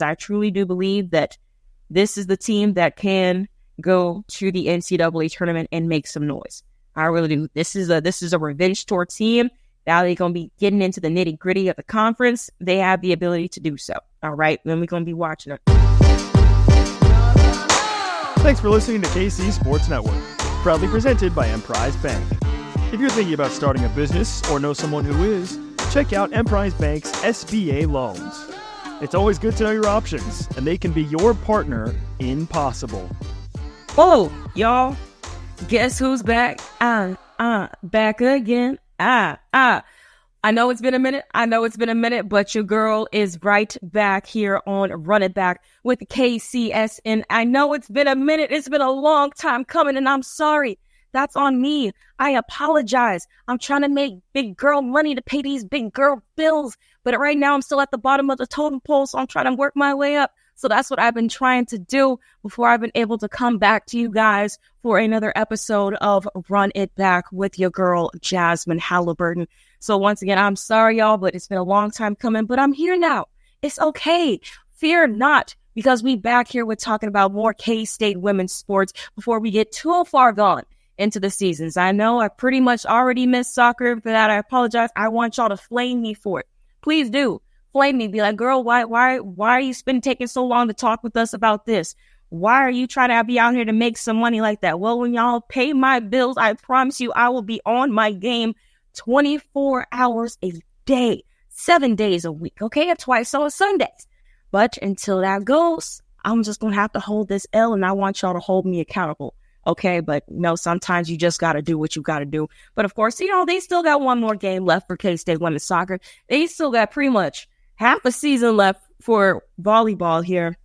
I truly do believe that this is the team that can go to the NCAA tournament and make some noise. I really do. This is a revenge tour team. Now they're going to be getting into the nitty gritty of the conference. They have the ability to do so. All right. Then we're going to be watching it. Thanks for listening to KC Sports Network, proudly presented by Emprise Bank. If you're thinking about starting a business or know someone who is, check out Emprise Bank's SBA loans. It's always good to know your options, and they can be your partner in possible. Oh, y'all, guess who's back? Back again. I know it's been a minute, but your girl is right back here on Run It Back with KCS. And I know it's been a minute. It's been a long time coming, and I'm sorry. That's on me. I apologize. I'm trying to make big girl money to pay these big girl bills. But right now, I'm still at the bottom of the totem pole, so I'm trying to work my way up. So that's what I've been trying to do before I've been able to come back to you guys for another episode of Run It Back with your girl, Jazsmin Halliburton. So once again, I'm sorry, y'all, but it's been a long time coming, but I'm here now. It's okay. Fear not, because we back here with talking about more K-State women's sports before we get too far gone into the seasons. I know I pretty much already missed soccer. For that, I apologize. I want y'all to flame me for it. Please do. Flame me. Be like, girl, why are you taking so long to talk with us about this? Why are you trying to be out here to make some money like that? Well, when y'all pay my bills, I promise you I will be on my game 24 hours a day, 7 days a week, okay? Twice on Sundays. But until that goes, I'm just going to have to hold this L, and I want y'all to hold me accountable, okay? But, sometimes you just got to do what you got to do. But, of course, they still got one more game left for K-State women's soccer. They still got pretty much half a season left for volleyball here.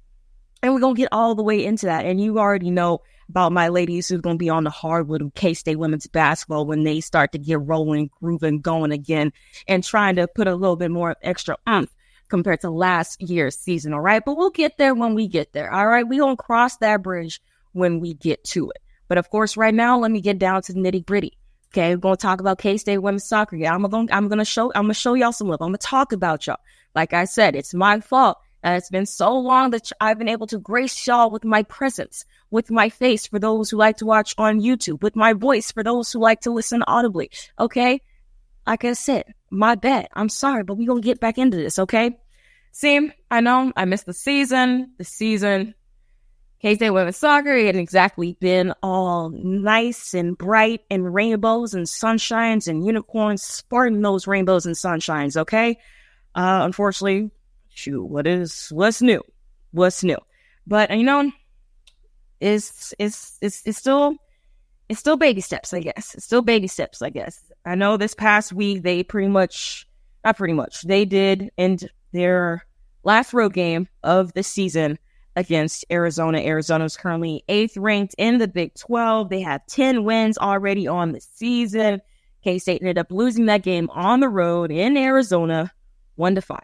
And we're going to get all the way into that. And you already know about my ladies who's going to be on the hardwood of K-State women's basketball when they start to get rolling, grooving, going again, and trying to put a little bit more extra oomph compared to last year's season, all right? But we'll get there when we get there, all right? We're going to cross that bridge when we get to it. But, of course, right now, let me get down to the nitty-gritty. Okay, we're going to talk about K-State women's soccer. Yeah, I'm going to show y'all some love. I'm going to talk about y'all. Like I said, it's my fault. It's been so long that I've been able to grace y'all with my presence, with my face for those who like to watch on YouTube, with my voice for those who like to listen audibly, okay? Like I said, my bad. I'm sorry, but we're going to get back into this, okay? See, I know I missed the season. K-State women's soccer hadn't exactly been all nice and bright and rainbows and sunshines and unicorns sporting those rainbows and sunshines, okay? Unfortunately, what's new? But it's still baby steps, I guess. I know this past week they they did end their last road game of the season against Arizona. Arizona's currently 8th ranked in the Big 12. They have 10 wins already on the season. K-State ended up losing that game on the road in Arizona, 1-5.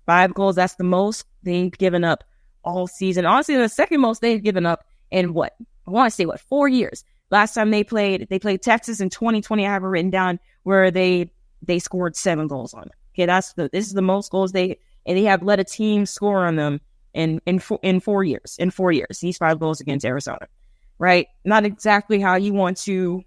5 goals, that's the most they've given up all season. Honestly, the second most they've given up in 4 years. Last time they played Texas in 2020. I have it written down where they scored 7 goals on them. Okay, this is the most goals they have let a team score on them in 4 years. In 4 years, these 5 goals against Arizona, right? Not exactly how you want to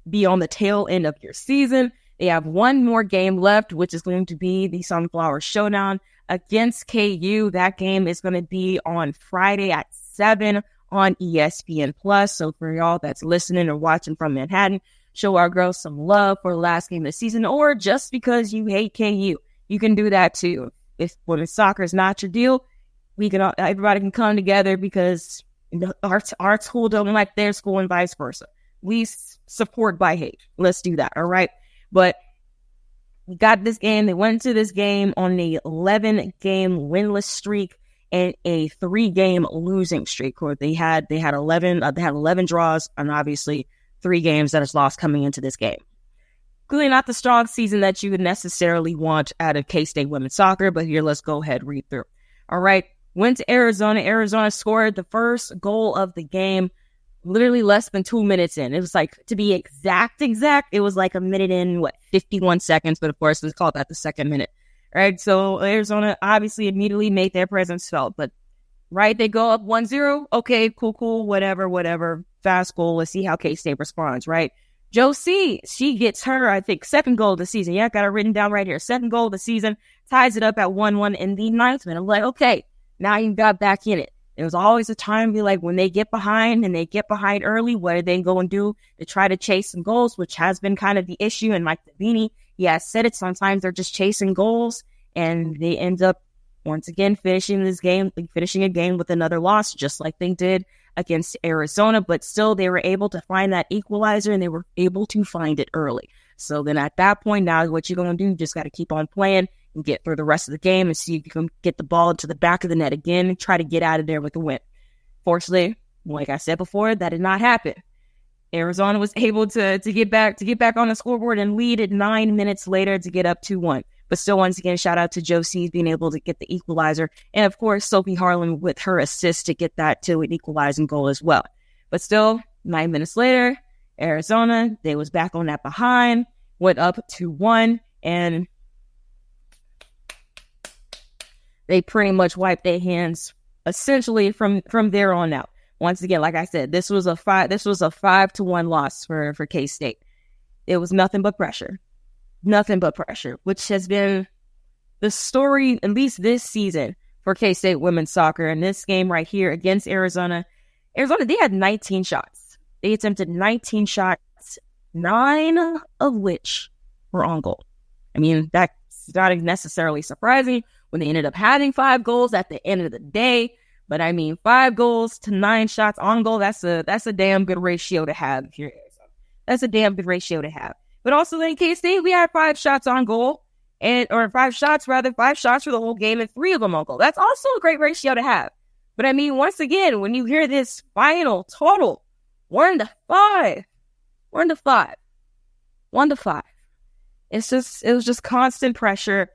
be on the tail end of your season. They have one more game left, which is going to be the Sunflower Showdown against KU. That game is going to be on Friday at 7 on ESPN+. So for y'all that's listening or watching from Manhattan, show our girls some love for the last game of the season, or just because you hate KU, you can do that too. If women's soccer is not your deal, everybody can come together because our school don't like their school and vice versa. We support by hate. Let's do that, all right? But we got this game. They went into this game on a 11-game winless streak and a 3-game losing streak. They had 11 draws and obviously 3 games that is lost coming into this game. Clearly not the strong season that you would necessarily want out of K-State women's soccer, but here, let's go ahead, read through. All right, went to Arizona. Arizona scored the first goal of the game literally less than 2 minutes in. It was like, to be exact, it was like a minute in, 51 seconds, but of course, let's call that the second minute. right? So Arizona obviously immediately made their presence felt, but right, they go up 1-0. Okay, cool, whatever. Fast goal. Let's see how K-State responds, right? Josie, she gets her, I think, second goal of the season. Yeah, got it written down right here. Second goal of the season, ties it up at 1-1 in the 9th minute. I'm like, okay, now you got back in it. There was always a time be like when they get behind and they get behind early, what do they go and do to try to chase some goals, which has been kind of the issue. And Mike Davini, he has said it, sometimes they're just chasing goals and they end up once again finishing a game with another loss, just like they did against Arizona. But still, they were able to find that equalizer and they were able to find it early. So then at that point, now what you're going to do, you just got to keep on playing and get through the rest of the game and see if you can get the ball to the back of the net again and try to get out of there with a win. Fortunately, like I said before, that did not happen. Arizona was able to get back on the scoreboard and lead it 9 minutes later to get up 2-1. But still, once again, shout out to Josie being able to get the equalizer. And of course, Sophie Harlan with her assist to get that to an equalizing goal as well. But still, 9 minutes later, Arizona, they was back on that behind, went up 2-1, and they pretty much wiped their hands essentially from there on out. Once again, like I said, this was a 5-1 loss for K-State. It was nothing but pressure, which has been the story, at least this season, for K-State women's soccer. In this game right here against Arizona, they had 19 shots. They attempted 19 shots, 9 of which were on goal. I mean, that's not necessarily surprising when they ended up having 5 goals at the end of the day. But I mean, 5 goals to 9 shots on goal, that's a damn good ratio to have here. That's a damn good ratio to have. But also in K-State, we had 5 shots on goal, 5 shots for the whole game, and 3 of them on goal. That's also a great ratio to have. But I mean, once again, when you hear this final total, 1-5, it was just constant pressure.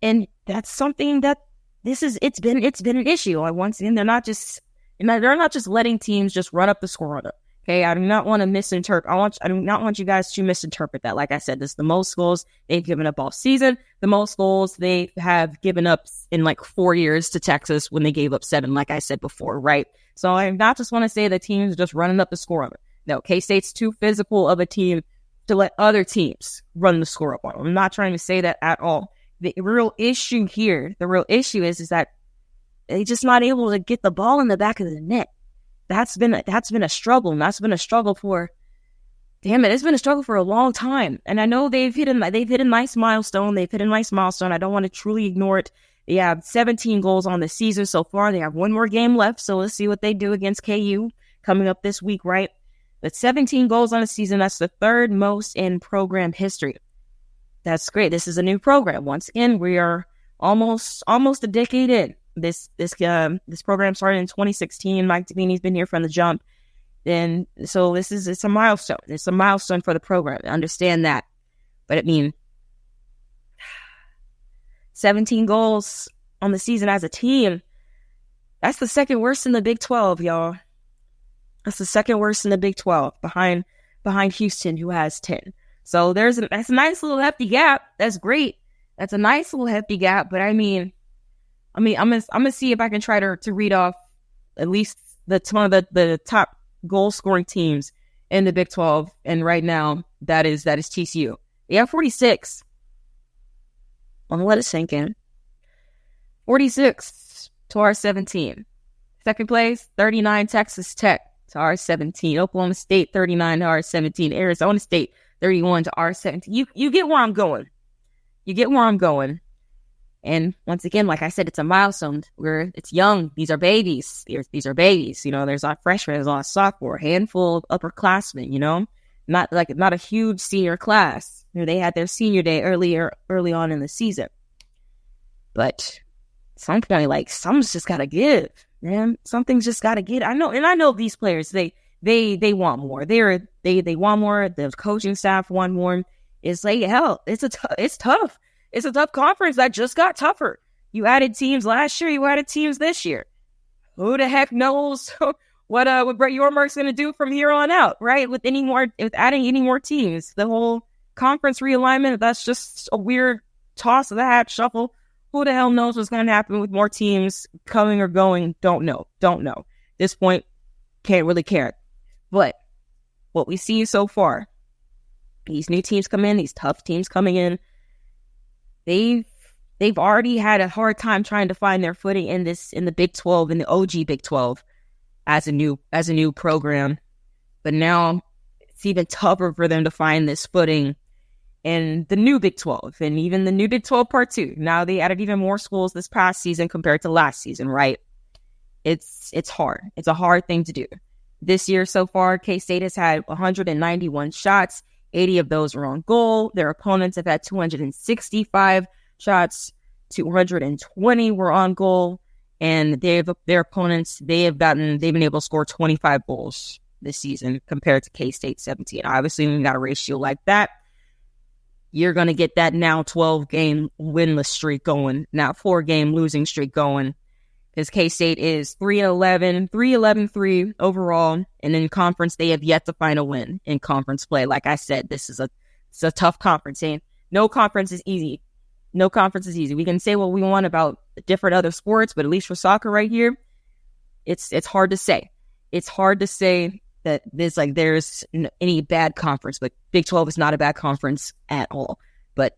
And that's something that it's been an issue. Once again, they're not just letting teams just run up the score on them. Okay, I do not want to misinterpret. I do not want you guys to misinterpret that. Like I said, this is the most goals they've given up all season. The most goals they have given up in like 4 years to Texas when they gave up 7, like I said before, right? So I not just want to say the teams are just running up the score on it. No, K-State's too physical of a team to let other teams run the score up on them. I'm not trying to say that at all. The real issue is that they're just not able to get the ball in the back of the net. That's been a struggle, and that's been a struggle for, it's been a struggle for a long time. And I know they've hit a nice milestone. I don't want to truly ignore it. They have 17 goals on the season so far. They have 1 more game left, so let's see what they do against KU coming up this week, right? But 17 goals on the season, that's the 3rd most in program history. That's great. This is a new program. Once again, we are almost a decade in. This program started in 2016. Mike Davini's been here from the jump. And so it's a milestone. It's a milestone for the program. Understand that. But I mean, 17 goals on the season as a team, that's the 2nd worst in the Big 12, y'all. That's the 2nd worst in the Big 12 behind Houston, who has 10. So that's a nice little hefty gap. That's great. That's a nice little hefty gap. But I mean, I'm gonna see if I can try to read off at least one of the top goal scoring teams in the Big 12, and right now that is TCU. They have 46. I'm gonna let it sink in. 46 to our 17. 2nd place, 39 Texas Tech to our 17. Oklahoma State 39 to our 17. Arizona State 31 to our 17. You get where I'm going. And once again, like I said, it's a milestone where it's young. These are babies. These are babies. You know, there's a lot of freshmen, there's a lot of sophomore, a handful of upperclassmen, you know, not a huge senior class. You know, they had their senior day early on in the season. But something's just gotta give, man. Something's just gotta get. I know these players, they want more. They want more. The coaching staff want more. It's like, hell, it's tough. It's a tough conference that just got tougher. You added teams last year. You added teams this year. Who the heck knows what Brett Yormark's going to do from here on out, right? With adding any more teams, the whole conference realignment, that's just a weird toss of the hat, shuffle. Who the hell knows what's going to happen with more teams coming or going? Don't know. At this point, can't really care. But what we see so far, these new teams come in, these tough teams coming in, they've already had a hard time trying to find their footing in the Big 12, in the OG Big 12 as a new program. But now it's even tougher for them to find this footing in the new Big 12 and even the new Big 12 Part 2. Now they added even more schools this past season compared to last season, right? It's hard. It's a hard thing to do. This year so far, K-State has had 191 shots. 80 of those were on goal. Their opponents have had 265 shots. 220 were on goal. And their opponents, they've been able to score 25 goals this season compared to K-State 17. Obviously, when you got a ratio like that, you're going to get that now 12-game winless streak going, now 4-game losing streak going, because K-State is 3-11-3 overall, and in conference, they have yet to find a win in conference play. Like I said, it's a tough conference, and no conference is easy. No conference is easy. We can say what we want about different other sports, but at least for soccer right here, it's hard to say. It's hard to say that there's any bad conference, but Big 12 is not a bad conference at all. But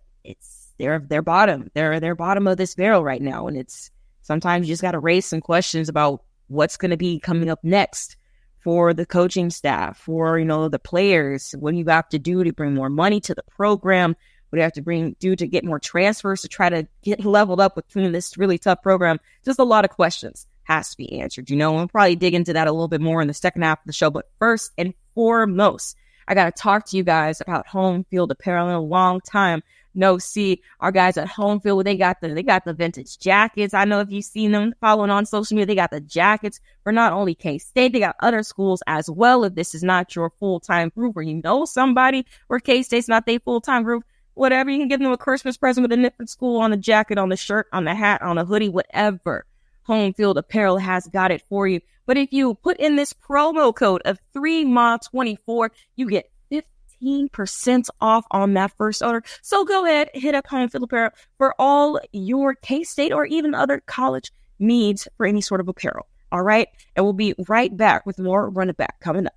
they're bottom. They're bottom of this barrel right now, and it's sometimes you just got to raise some questions about what's going to be coming up next for the coaching staff, for the players. What do you have to do to bring more money to the program? What do you have to do to get more transfers to try to get leveled up within this really tough program? Just a lot of questions has to be answered. We'll probably dig into that a little bit more in the second half of the show. But first and foremost, I got to talk to you guys about Home Field Apparel. In a long time no see, our guys at Home Field, they got the vintage jackets. I know if you've seen them following on social media, they got the jackets for not only K-State, they got other schools as well. If this is not your full-time group, or somebody where K-State's not their full-time group, whatever, you can give them a Christmas present with a different school on the jacket, on the shirt, on the hat, on the hoodie, whatever. Home Field Apparel has got it for you. But if you put in this promo code of 3MA24, you get 15% off on that first order. So go ahead, hit up Home Field Apparel for all your K-State or even other college needs for any sort of apparel. All right? And we'll be right back with more Run It Back coming up.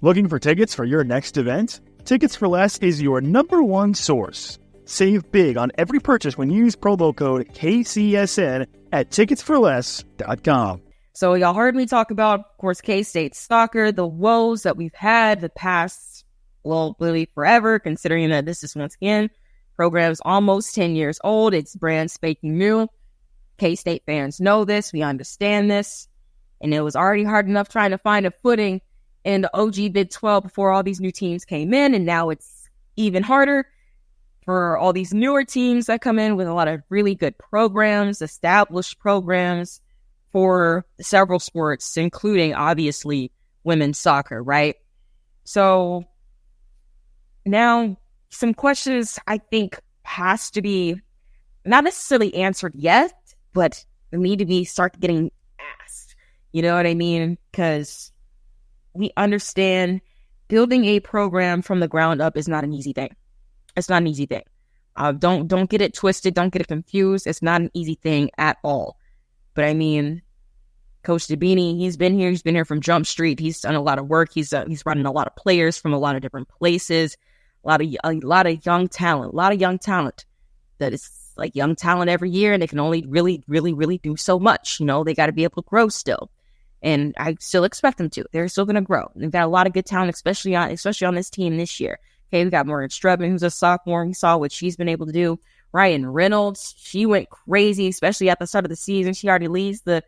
Looking for tickets for your next event? Tickets for Less is your number one source. Save big on every purchase when you use promo code KCSN at ticketsforless.com. So y'all heard me talk about, of course, K-State soccer, the woes that we've had the past, really forever, considering that this is, once again, program's almost 10 years old. It's brand spanking new. K-State fans know this. We understand this. And it was already hard enough trying to find a footing in the OG Big 12 before all these new teams came in. And now it's even harder for all these newer teams that come in with a lot of really good programs, established programs for several sports, including, obviously, women's soccer, right? So now some questions I think has to be not necessarily answered yet, but need to be start getting asked. You know what I mean? Because we understand building a program from the ground up is not an easy thing. It's not an easy thing. Don't get it twisted. Don't get it confused. It's not an easy thing at all. But I mean, Coach Dabini, he's been here from Jump Street. He's done a lot of work. He's running a lot of players from a lot of different places. A lot of young talent that is like young talent every year, and they can only really, really, really do so much. They got to be able to grow still. And I still expect them to. They're still going to grow. They've got a lot of good talent, especially on this team this year. Okay, we got Morgan Strebman, who's a sophomore. We saw what she's been able to do. Ryan Reynolds, she went crazy, especially at the start of the season. She already leads the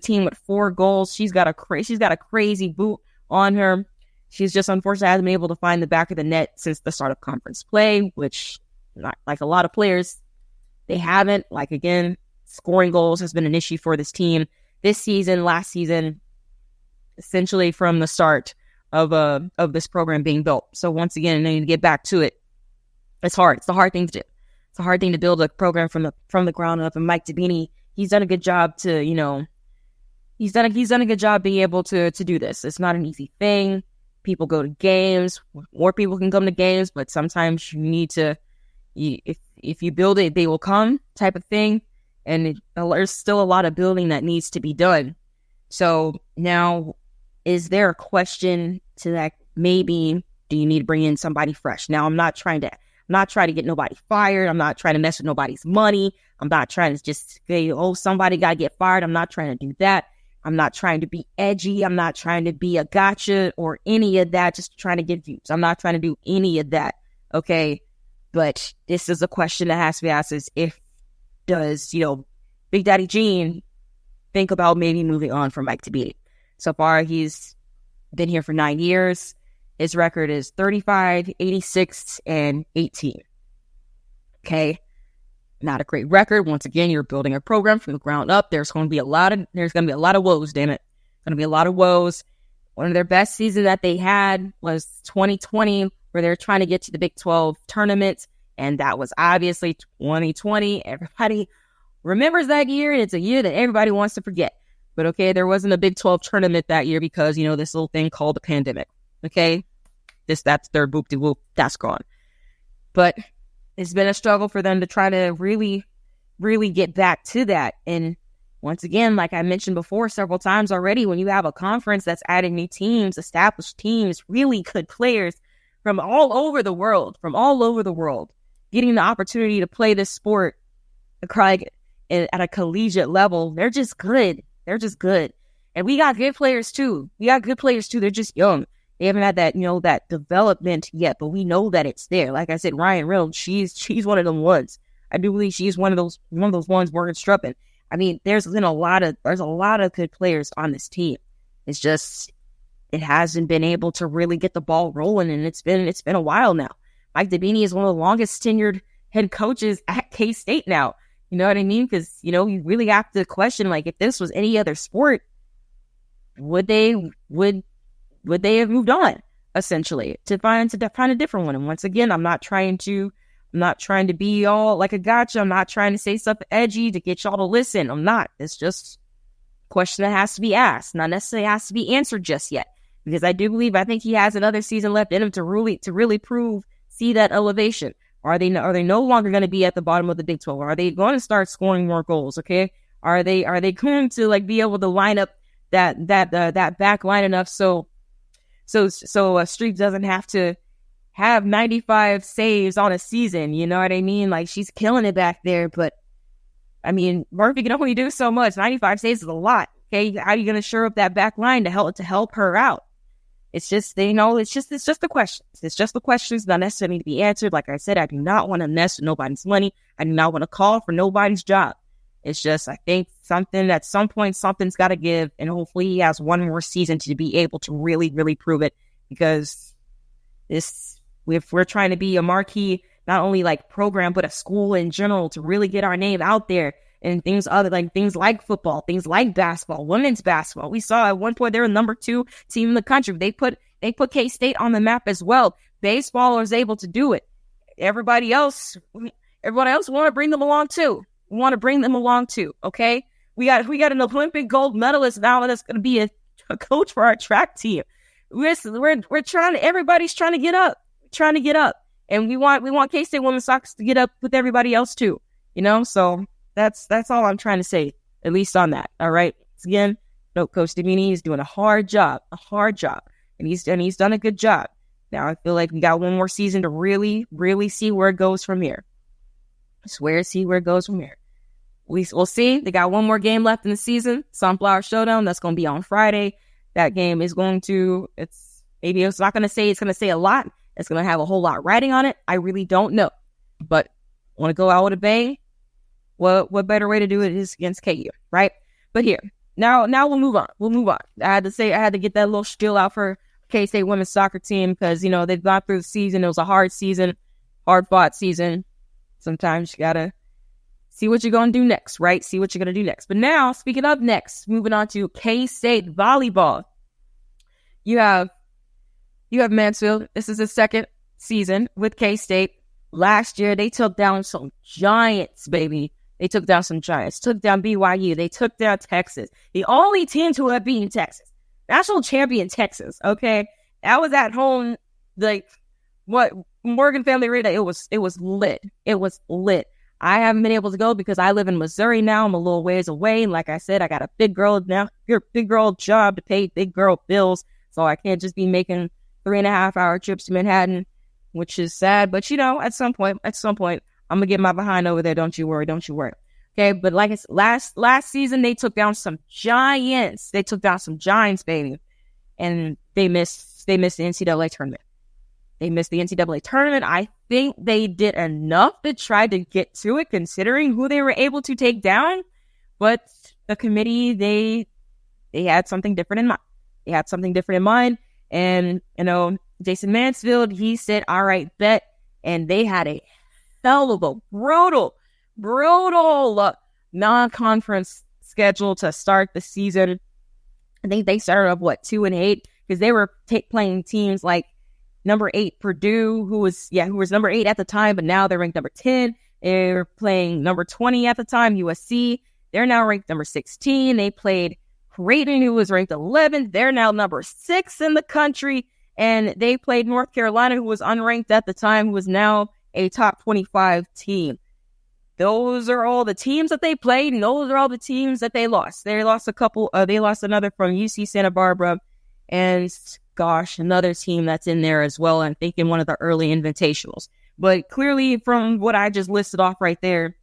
team with 4 goals. She's got a crazy boot on her. She's just unfortunately hasn't been able to find the back of the net since the start of conference play, which, not like a lot of players, they haven't. Like, again, scoring goals has been an issue for this team this season, last season, essentially from the start of this program being built. So once again, I need to get back to it. It's hard. It's a hard thing to do. It's a hard thing to build a program from the ground up. And Mike Dabini, he's done a good job to, he's done a good job being able to do this. It's not an easy thing. People go to games. More people can come to games, but sometimes you need to, if if you build it, they will come type of thing. And there's still a lot of building that needs to be done. So now, is there a question to that? Maybe, do you need to bring in somebody fresh? Now, I'm not trying to get nobody fired. I'm not trying to mess with nobody's money. I'm not trying to just say, oh, somebody got to get fired. I'm not trying to do that. I'm not trying to be edgy. I'm not trying to be a gotcha or any of that, just trying to get views. I'm not trying to do any of that. Okay. But this is a question that has to be asked, is if does, Big Daddy Gene think about maybe moving on from Mike to be. So far, he's been here for 9 years. His record is 35, 86, and 18. Okay. Not a great record. Once again, you're building a program from the ground up. There's going to be a lot of woes, damn it. Going to be a lot of woes. One of their best seasons that they had was 2020, where they're trying to get to the Big 12 tournament. And that was obviously 2020. Everybody remembers that year, and it's a year that everybody wants to forget. But okay, there wasn't a Big 12 tournament that year because, this little thing called the pandemic. Okay? That's their boop-de-whoop. That's gone. But it's been a struggle for them to try to really, really get back to that. And once again, like I mentioned before several times already, when you have a conference that's adding new teams, established teams, really good players from all over the world, getting the opportunity to play this sport at a collegiate level, they're just good. And we got good players too. They're just young. They haven't had that, that development yet, but we know that it's there. Like I said, Ryan Reynolds, she's one of them ones. I do believe she's one of those ones Morgan Struppin. I mean, there's a lot of good players on this team. It's just, it hasn't been able to really get the ball rolling, and it's been a while now. Mike Dabini is one of the longest tenured head coaches at K-State now. You know what I mean? Because, you really have to question, like, if this was any other sport, would they have moved on, essentially, to find a different one? And once again, I'm not trying to be all like a gotcha. I'm not trying to say something edgy to get y'all to listen. I'm not. It's just a question that has to be asked, not necessarily has to be answered just yet. Because I think he has another season left in him to really see that elevation. Are they no longer going to be at the bottom of the Big 12? Are they going to start scoring more goals? Okay, are they going to be able to line up that back line enough so Streep doesn't have to have 95 saves on a season? You know what I mean? Like, she's killing it back there, but I mean, Murphy can only do so much. 95 saves is a lot. Okay, how are you going to shore up that back line to help her out? It's just, it's just the questions. It's just the questions not necessarily to be answered. Like I said, I do not want to mess with nobody's money. I do not want to call for nobody's job. It's just, I think at some point, something's got to give. And hopefully he has one more season to be able to really, really prove it. Because if we're trying to be a marquee, not only like program, but a school in general, to really get our name out there, and things like football, things like basketball, women's basketball. We saw at one point they were number 2 team in the country. They put K-State on the map as well. Baseball was able to do it. Everybody else want to bring them along too. Okay, we got an Olympic gold medalist now that's going to be a coach for our track team. We're trying. Everybody's trying to get up, and we want K-State women's soccer to get up with everybody else too. So. That's all I'm trying to say, at least on that. All right. Again, no, Coach Dabini is doing a hard job, and he's done a good job. Now I feel like we got one more season to really, really see where it goes from here. We'll see. They got one more game left in the season, Sunflower Showdown. That's going to be on Friday. That game is going to. It's not going to say. It's going to say a lot. It's going to have a whole lot writing on it. I really don't know, but want to go out with a bang. What better way to do it is against KU, right? But here, now we'll move on. I had to get that little spiel out for K-State women's soccer team because, they've gone through the season. It was a hard season, hard-fought season. Sometimes you got to see what you're going to do next, right? See what you're going to do next. But now, speaking of next, moving on to K-State volleyball. You have Mansfield. This is the second season with K-State. Last year, they took down some giants, baby. They took down some giants, took down BYU. They took down Texas. The only team to have beaten Texas. National champion Texas, okay? That was at home, like, what Morgan Family Arena, it was lit. It was lit. I haven't been able to go because I live in Missouri now. I'm a little ways away. And like I said, I got a big girl job to pay big girl bills. So I can't just be making 3.5-hour trips to Manhattan, which is sad. But at some point, I'm going to get my behind over there. Don't you worry. Okay. But like it's last season, they took down some giants. They took down some giants, baby. And they missed the NCAA tournament. I think they did enough to try to get to it, considering who they were able to take down. But the committee, they had something different in mind. And, Jason Mansfield, he said, all right, bet. And they had a hell of a brutal non-conference schedule to start the season. I think they started off, 2-8, because they were playing teams like number 8 Purdue, who was number 8 at the time, but now they're ranked number 10. They're playing number 20 at the time, USC. They're now ranked number 16. They played Creighton, who was ranked 11th. They're now number 6 in the country. And they played North Carolina, who was unranked at the time, who was now a top 25 team. Those are all the teams that they played, and those are all the teams that they lost. They lost a couple. They lost another from UC Santa Barbara, and another team that's in there as well. I think in one of the early invitationals. But clearly, from what I just listed off right there,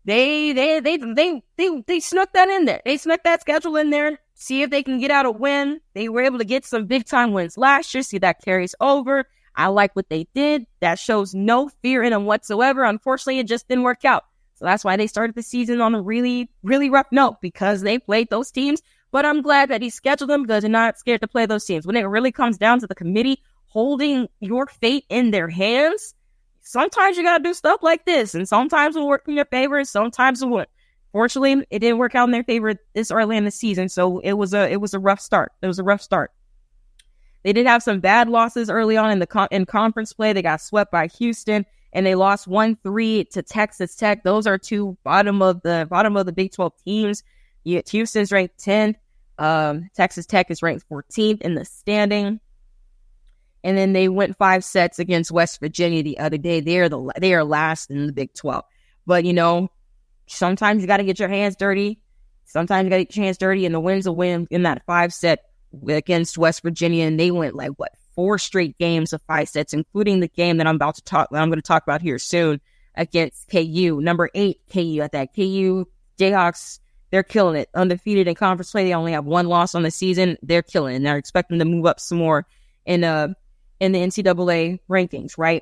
they snuck that in there. They snuck that schedule in there. See if they can get out a win. They were able to get some big time wins last year. See if that carries over. I like what they did. That shows no fear in them whatsoever. Unfortunately, it just didn't work out. So that's why they started the season on a really, really rough note, because they played those teams. But I'm glad that he scheduled them, because they're not scared to play those teams. When it really comes down to the committee holding your fate in their hands, sometimes you got to do stuff like this. And sometimes it'll work in your favor, and sometimes it won't. Fortunately, it didn't work out in their favor this early in the season. So it was a rough start. They did have some bad losses early on in conference play. They got swept by Houston, and they lost 1-3 to Texas Tech. Those are two bottom of the Big 12 teams. Houston's ranked 10th. Texas Tech is ranked 14th in the standing. And then they went 5 sets against West Virginia the other day. They are last in the Big 12. But sometimes you got to get your hands dirty. And the win's a win in that 5 set against West Virginia, and they went 4 straight games of 5 sets, including the game that I'm going to talk about here soon against KU, number 8 KU at that. KU Jayhawks, they're killing it, undefeated in conference play. They only have 1 loss on the season. They're killing it, and they're expecting to move up some more in the NCAA rankings, right?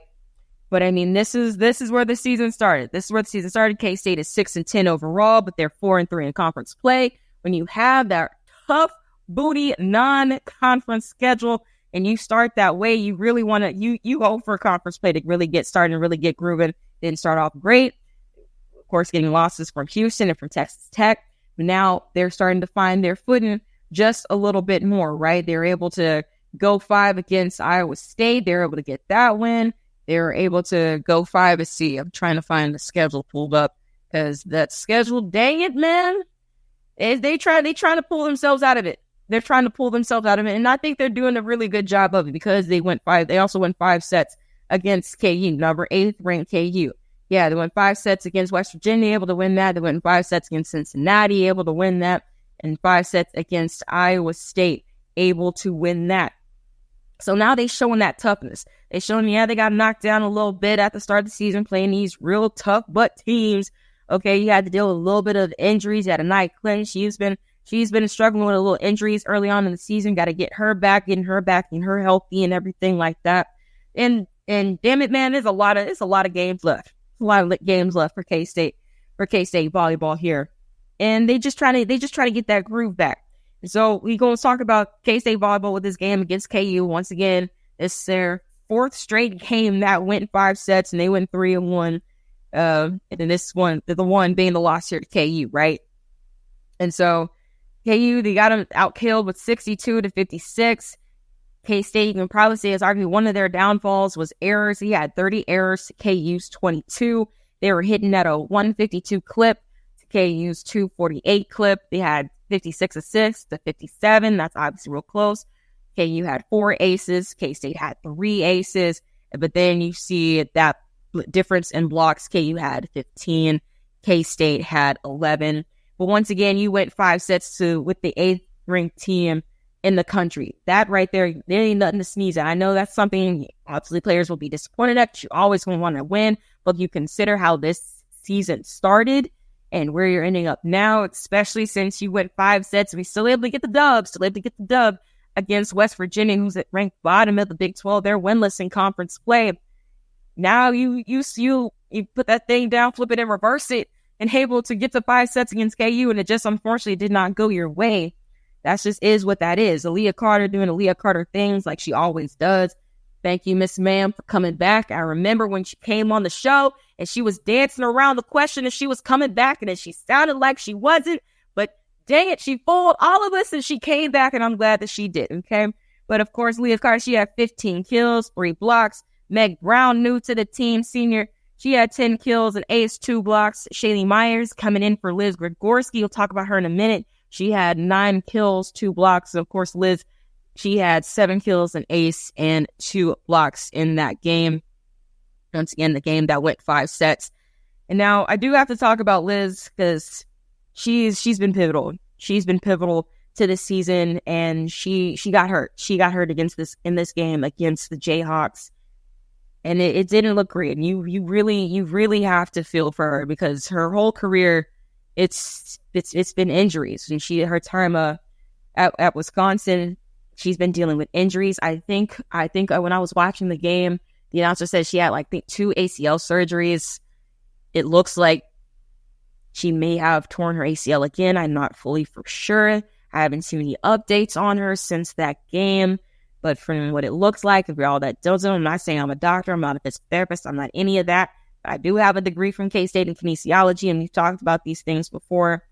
But I mean, this is where the season started. K-State is 6-10 overall, but they're 4-3 in conference play. When you have that tough booty non-conference schedule and you start that way, you really want to you hope for conference play to really get started and really get grooving. Didn't start off great, of course, getting losses from Houston and from Texas Tech. But now they're starting to find their footing just a little bit more, right? They're able to go 5 against Iowa State. They're able to get that win. They're able to go 5 and see. I'm trying to find the schedule pulled up, because that schedule, dang it, man, they trying to pull themselves out of it. They're trying to pull themselves out of it, and I think they're doing a really good job of it, because they also went 5 sets against KU, number 8th ranked KU. Yeah, they went 5 sets against West Virginia, able to win that. They went 5 sets against Cincinnati, able to win that, and 5 sets against Iowa State, able to win that. So now they're showing that toughness. They're showing, they got knocked down a little bit at the start of the season playing these real tough butt teams. Okay, you had to deal with a little bit of injuries. You had a night clinch. She's been struggling with a little injuries early on in the season. Got to get her back, getting her healthy and everything like that. And damn it, man, there's a lot of games left. A lot of games left for K-State volleyball here. And they just try to get that groove back. So we going to talk about K-State volleyball with this game against KU. Once again, it's their 4th straight game that went 5 sets, and they went 3-1. And then this one, the one being the loss here to KU, right? And so KU, they got them outkilled with 62-56. K-State, you can probably say, is arguably one of their downfalls was errors. He had 30 errors to KU's 22. They were hitting at a 152 clip to KU's 248 clip. They had 56 assists to 57. That's obviously real close. KU had 4 aces. K-State had 3 aces. But then you see that difference in blocks. KU had 15, K-State had 11. But once again, you went 5 sets with the 8th ranked team in the country. That right there ain't nothing to sneeze at. I know that's something obviously players will be disappointed at. You always going to want to win, but you consider how this season started and where you're ending up now, especially since you went 5 sets and we still able to get the dub against West Virginia, who's at ranked bottom of the Big 12. They're winless in conference play. Now you put that thing down, flip it and reverse it, and able to get to 5 sets against KU, and it just unfortunately did not go your way. That just is what that is. Aaliyah Carter doing Aaliyah Carter things like she always does. Thank you, Miss Ma'am, for coming back. I remember when she came on the show and she was dancing around the question and she was coming back and then she sounded like she wasn't. But dang it, she fooled all of us and she came back, and I'm glad that she did, okay? But of course, Aaliyah Carter, she had 15 kills, 3 blocks. Meg Brown, new to the team, senior, she had 10 kills and ace 2 blocks. Shaylee Myers coming in for Liz Gregorski. We'll talk about her in a minute. She had 9 kills, 2 blocks. And of course, Liz, she had 7 kills, an ace, and 2 blocks in that game. Once again, the game that went 5 sets. And now I do have to talk about Liz because she's been pivotal. She's been pivotal to this season, and she got hurt. She got hurt in this game against the Jayhawks. And it didn't look great. And you really have to feel for her because her whole career, it's been injuries. And her time at Wisconsin, she's been dealing with injuries. I think when I was watching the game, the announcer said she had 2 ACL surgeries. It looks like she may have torn her ACL again. I'm not fully for sure. I haven't seen any updates on her since that game. But from what it looks like, if you're all that does, I'm not saying I'm a doctor, I'm not a physical therapist, I'm not any of that. But I do have a degree from K-State in kinesiology, and we've talked about these things before.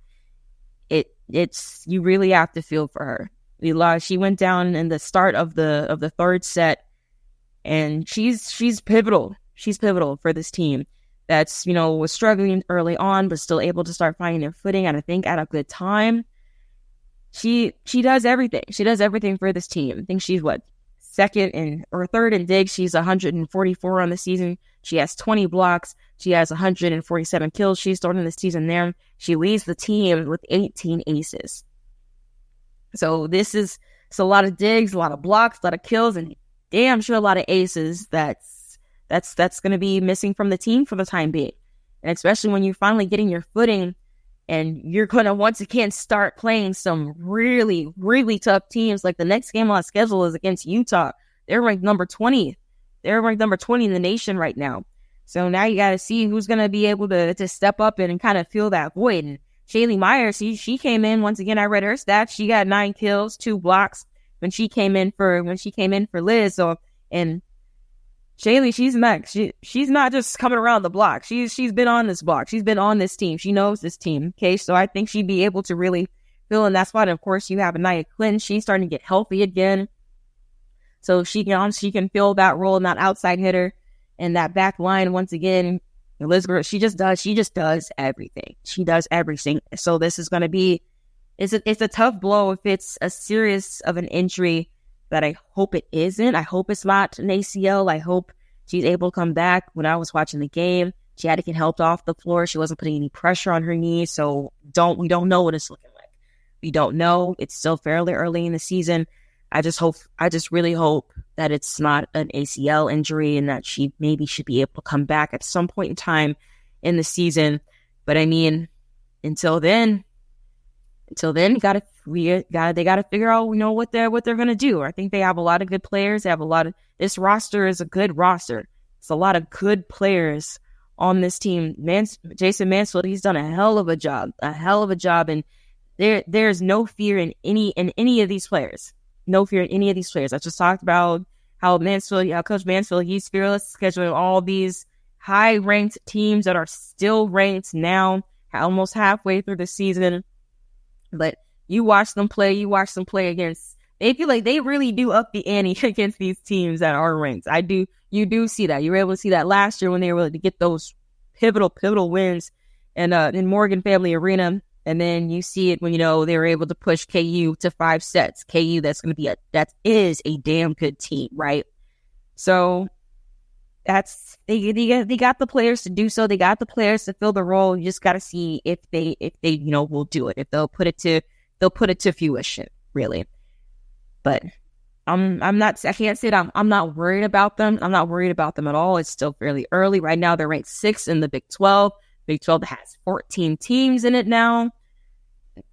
You really have to feel for her. She went down in the start of the 3rd set, and she's pivotal. She's pivotal for this team that's was struggling early on, but still able to start finding their footing. And I think at a good time. She does everything. She does everything for this team. I think she's 3rd in digs. She's 144 on the season. She has 20 blocks. She has 147 kills. She's starting the season there. She leads the team with 18 aces. So it's a lot of digs, a lot of blocks, a lot of kills, and damn sure a lot of aces that's going to be missing from the team for the time being. And especially when you're finally getting your footing, and you're going to once again start playing some really, really tough teams. Like the next game on schedule is against Utah. They're ranked number 20. They're ranked number 20 in the nation right now. So now you got to see who's going to be able to step up and kind of fill that void. And Shaylee Myers, she came in. Once again, I read her stats. She got 9 kills, 2 blocks when she came in for Liz. So, and Shaylee, she's next. She's not just coming around the block. She's been on this block. She's been on this team. She knows this team. Okay, so I think she'd be able to really fill in that spot. And of course, you have Anaya Clinton. She's starting to get healthy again, so she can fill that role, and that outside hitter, and that back line. Once again, Elizabeth, she just does everything. She does everything. So this is going to be it's a tough blow if it's a serious of an injury. But I hope it isn't. I hope it's not an ACL. I hope she's able to come back. When I was watching the game, she had to get helped off the floor. She wasn't putting any pressure on her knees. So we don't know what it's looking like. We don't know. It's still fairly early in the season. I just really hope that it's not an ACL injury and that she maybe should be able to come back at some point in time in the season. But I mean, until then, they gotta figure out, what they're gonna do. I think they have a lot of good players. This roster is a good roster. It's a lot of good players on this team. Jason Mansfield, he's done a hell of a job, and there's no fear in any of these players. No fear in any of these players. I just talked about how Coach Mansfield, he's fearless, scheduling all these high-ranked teams that are still ranked now, almost halfway through the season. But you watch them play against, they feel like they really do up the ante against these teams that are ranked. You do see that. You were able to see that last year when they were able to get those pivotal wins in Morgan Family Arena. And then you see it when, they were able to push KU to 5 sets. KU, that is a damn good team, right? So they got the players to do so. They got the players to fill the role. You just got to see if they will do it. If they'll put it to fruition, really. But I can't say that I'm not worried about them. I'm not worried about them at all. It's still fairly early. Right now, they're ranked 6th in the Big 12. Big 12 has 14 teams in it now.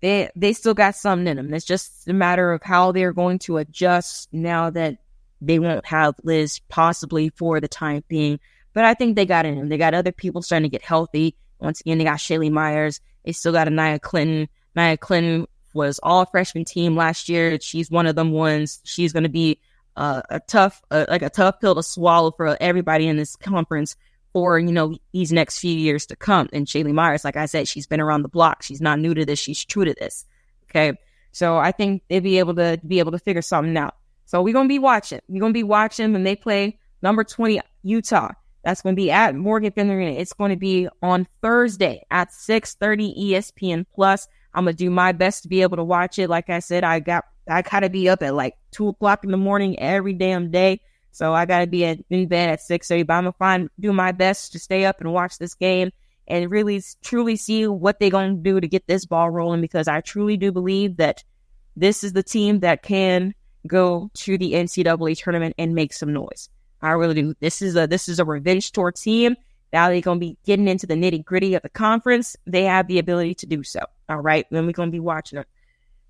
They still got something in them. It's just a matter of how they're going to adjust now that they won't have Liz possibly for the time being. But I think they got in them. They got other people starting to get healthy. Once again, they got Shaylee Myers. They still got Nia Clinton. Nia Clinton was all freshman team last year. She's one of them ones. She's going to be a tough pill to swallow for everybody in this conference for, these next few years to come. And Shaylee Myers, like I said, she's been around the block. She's not new to this. She's true to this. Okay. So I think they'll be able to figure something out. So we're going to be watching. We're going to be watching when they play number 20, Utah. That's going to be at Morgan Finley Arena. It's going to be on Thursday at 6:30 ESPN Plus. I'm going to do my best to be able to watch it. Like I said, I got to be up at like 2 o'clock in the morning every damn day. So I got to be in bed at 6:30, but I'm going to do my best to stay up and watch this game and really truly see what they're going to do to get this ball rolling, because I truly do believe that this is the team that can go to the NCAA tournament and make some noise. I really do. This is a revenge tour team. Now they're going to be getting into the nitty gritty of the conference. They have the ability to do so. All right. Then we're going to be watching them.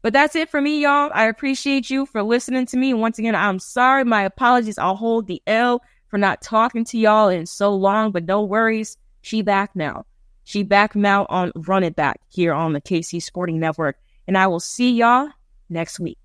But that's it for me, y'all. I appreciate you for listening to me. Once again, I'm sorry. My apologies. I'll hold the L for not talking to y'all in so long, but no worries. She back now. She back now on Run It Back here on the KC Sporting Network. And I will see y'all next week.